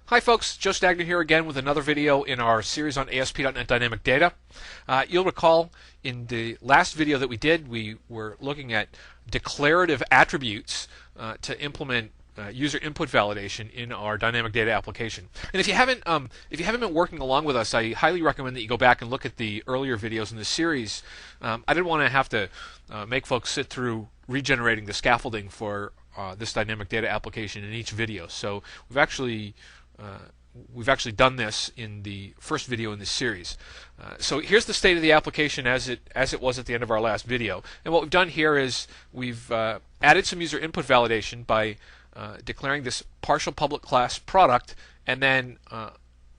Hi folks, Joe Stagner here again with another video in our series on ASP.NET Dynamic Data. You'll recall in the last video that we did, we were looking at declarative attributes to implement user input validation in our dynamic data application. And if you haven't been working along with us, I highly recommend that you go back and look at the earlier videos in this series. I didn't want to have to make folks sit through regenerating the scaffolding for this dynamic data application in each video. So we've actually done this in the first video in this series. So here's the state of the application as it was at the end of our last video. And what we've done here is we've added some user input validation by declaring this partial public class product and then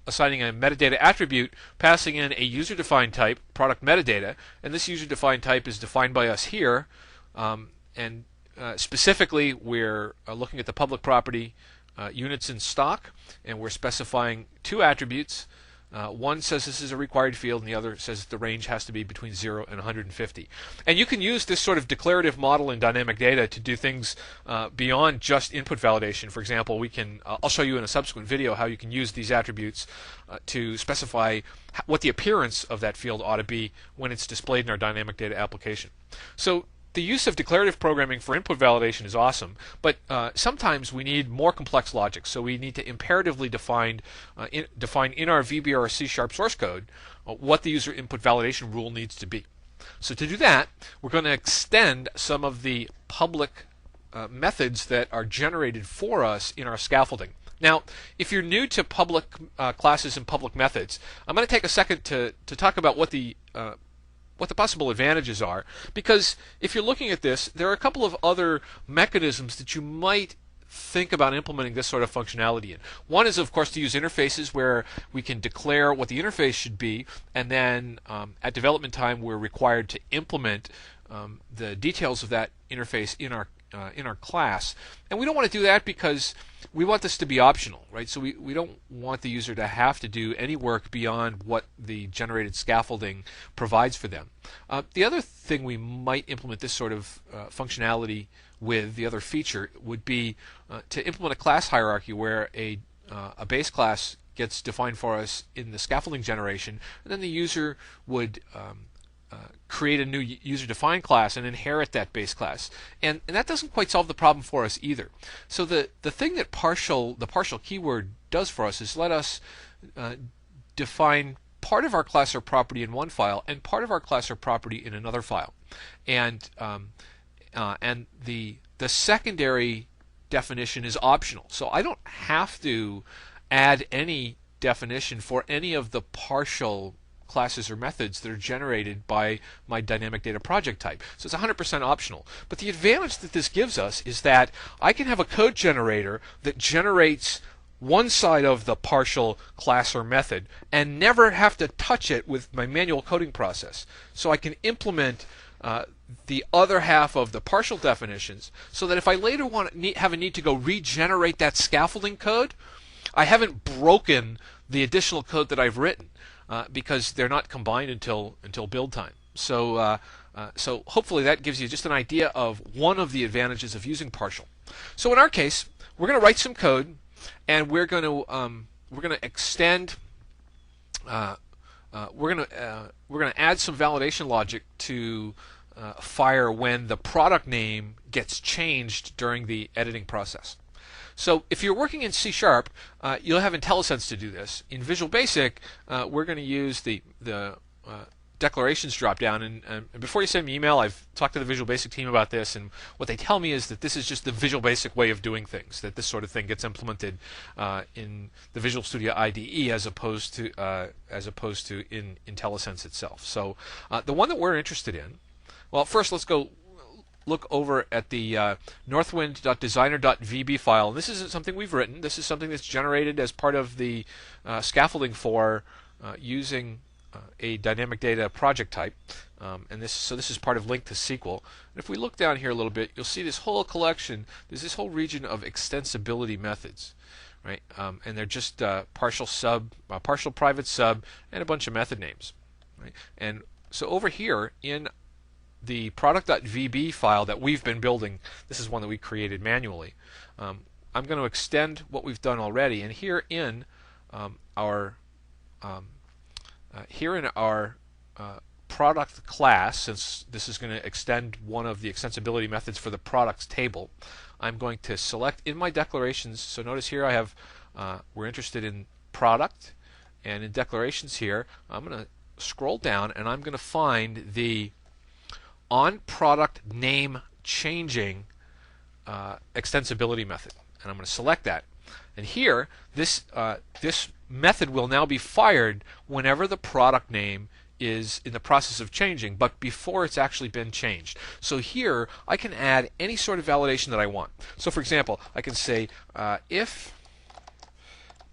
assigning a metadata attribute, passing in a user-defined type, product metadata, and this user-defined type is defined by us here. Specifically, we're looking at the public property units in stock, and we're specifying two attributes. One says this is a required field, and the other says the range has to be between 0 and 150. And you can use this sort of declarative model in dynamic data to do things beyond just input validation. For example, I'll show you in a subsequent video how you can use these attributes to specify what the appearance of that field ought to be when it's displayed in our dynamic data application. So the use of declarative programming for input validation is awesome, but sometimes we need more complex logic. So we need to imperatively define in our VB or C# source code what the user input validation rule needs to be. So to do that, we're going to extend some of the public methods that are generated for us in our scaffolding. Now, if you're new to public classes and public methods, I'm going to take a second to talk about what the possible advantages are, because if you're looking at this, there are a couple of other mechanisms that you might think about implementing this sort of functionality in. One is, of course, to use interfaces where we can declare what the interface should be, and then at development time we're required to implement the details of that interface in our class. And we don't want to do that because we want this to be optional, right? So we don't want the user to have to do any work beyond what the generated scaffolding provides for them. The other thing we might implement this sort of functionality with, the other feature, would be to implement a class hierarchy where a base class gets defined for us in the scaffolding generation, and then the user would create a new user-defined class and inherit that base class. And that doesn't quite solve the problem for us either. So the thing that the partial keyword does for us is let us define part of our class or property in one file and part of our class or property in another file. And the secondary definition is optional. So I don't have to add any definition for any of the partial classes or methods that are generated by my dynamic data project type. So it's 100% optional. But the advantage that this gives us is that I can have a code generator that generates one side of the partial class or method and never have to touch it with my manual coding process. So I can implement the other half of the partial definitions so that if I later have a need to go regenerate that scaffolding code, I haven't broken the additional code that I've written. Because they're not combined until build time. So hopefully that gives you just an idea of one of the advantages of using partial. So in our case, we're going to write some code, and we're going to extend. We're going to add some validation logic to fire when the product name gets changed during the editing process. So if you're working in C#, you'll have IntelliSense to do this. In Visual Basic, we're going to use the declarations drop-down. And before you send me an email, I've talked to the Visual Basic team about this, and what they tell me is that this is just the Visual Basic way of doing things, that this sort of thing gets implemented in the Visual Studio IDE as opposed to in IntelliSense itself. So the one that we're interested in, well, first let's go look over at the northwind.designer.vb file. And this isn't something we've written. This is something that's generated as part of the scaffolding for using a dynamic data project type. So this is part of link to SQL. And if we look down here a little bit, you'll see this whole collection. There's this whole region of extensibility methods, right? And they're just partial sub, partial private sub, and a bunch of method names, right? And So over here in the product.vb file that we've been building, this is one that we created manually. I'm going to extend what we've done already, and here in our product class, since this is going to extend one of the extensibility methods for the products table, I'm going to select in my declarations. So notice here I have we're interested in product, and in declarations here I'm going to scroll down and I'm going to find the on product name changing extensibility method, and I'm going to select that. And here this method will now be fired whenever the product name is in the process of changing, but before it's actually been changed. So here I can add any sort of validation that I want. So for example, I can say if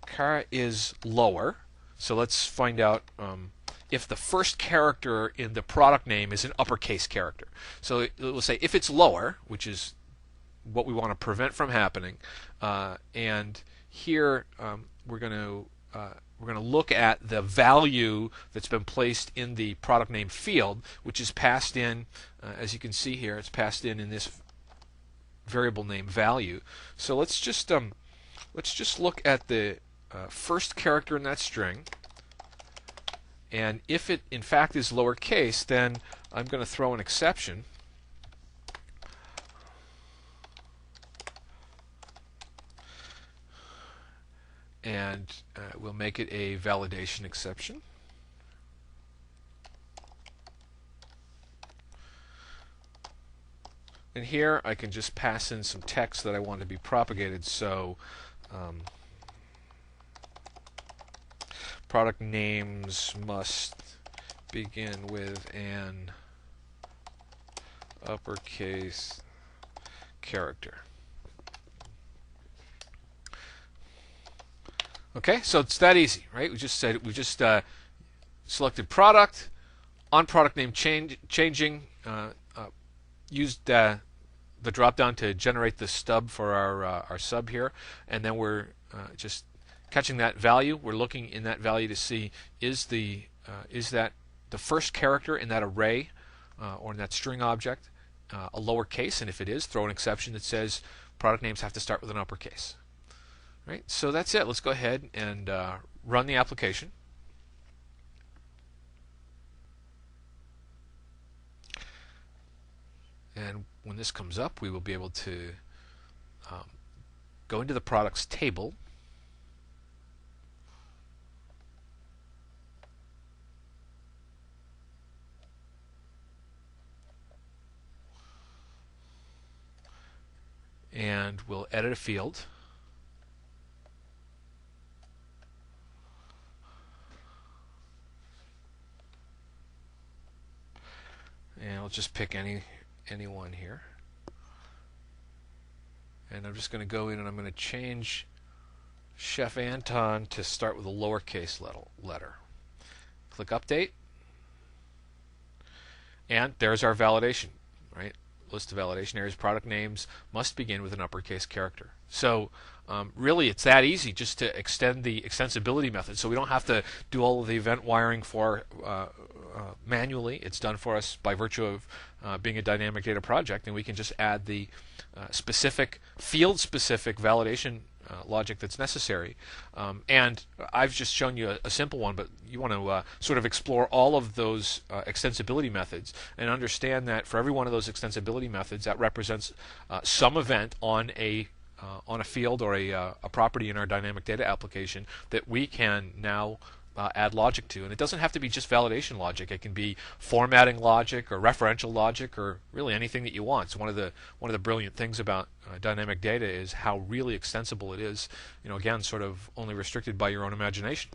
Kara is lower, so let's find out if the first character in the product name is an uppercase character. So it will say if it's lower, which is what we want to prevent from happening, and here we're going to look at the value that's been placed in the product name field, which is passed in, as you can see here, it's passed in this variable name value. So let's just look at the first character in that string, and if it in fact is lowercase, then I'm going to throw an exception. And we'll make it a validation exception. And here I can just pass in some text that I want to be propagated. So product names must begin with an uppercase character. Okay, so it's that easy, right? We just selected product, on product name changing, used the drop down to generate the stub for our sub here, and then we're just catching that value. We're looking in that value to see is that the first character in that array or in that string object a lowercase, and if it is, throw an exception that says product names have to start with an uppercase. Right, so that's it. Let's go ahead and run the application. And when this comes up, we will be able to go into the products table. And we'll edit a field. And I'll just pick any one here. And I'm just going to go in and I'm going to change Chef Anton to start with a lowercase letter. Click Update. And there's our validation, right? List of validation areas. Product names must begin with an uppercase character. So really it's that easy just to extend the extensibility method, so we don't have to do all of the event wiring for manually. It's done for us by virtue of being a dynamic data project, and we can just add the field-specific validation logic that's necessary. And I've just shown you a simple one, but you want to sort of explore all of those extensibility methods and understand that for every one of those extensibility methods, that represents some event on a field or a property in our dynamic data application that we can now add logic to. And it doesn't have to be just validation logic. It can be formatting logic or referential logic or really anything that you want. So one of the brilliant things about dynamic data is how really extensible it is. Again, sort of only restricted by your own imagination.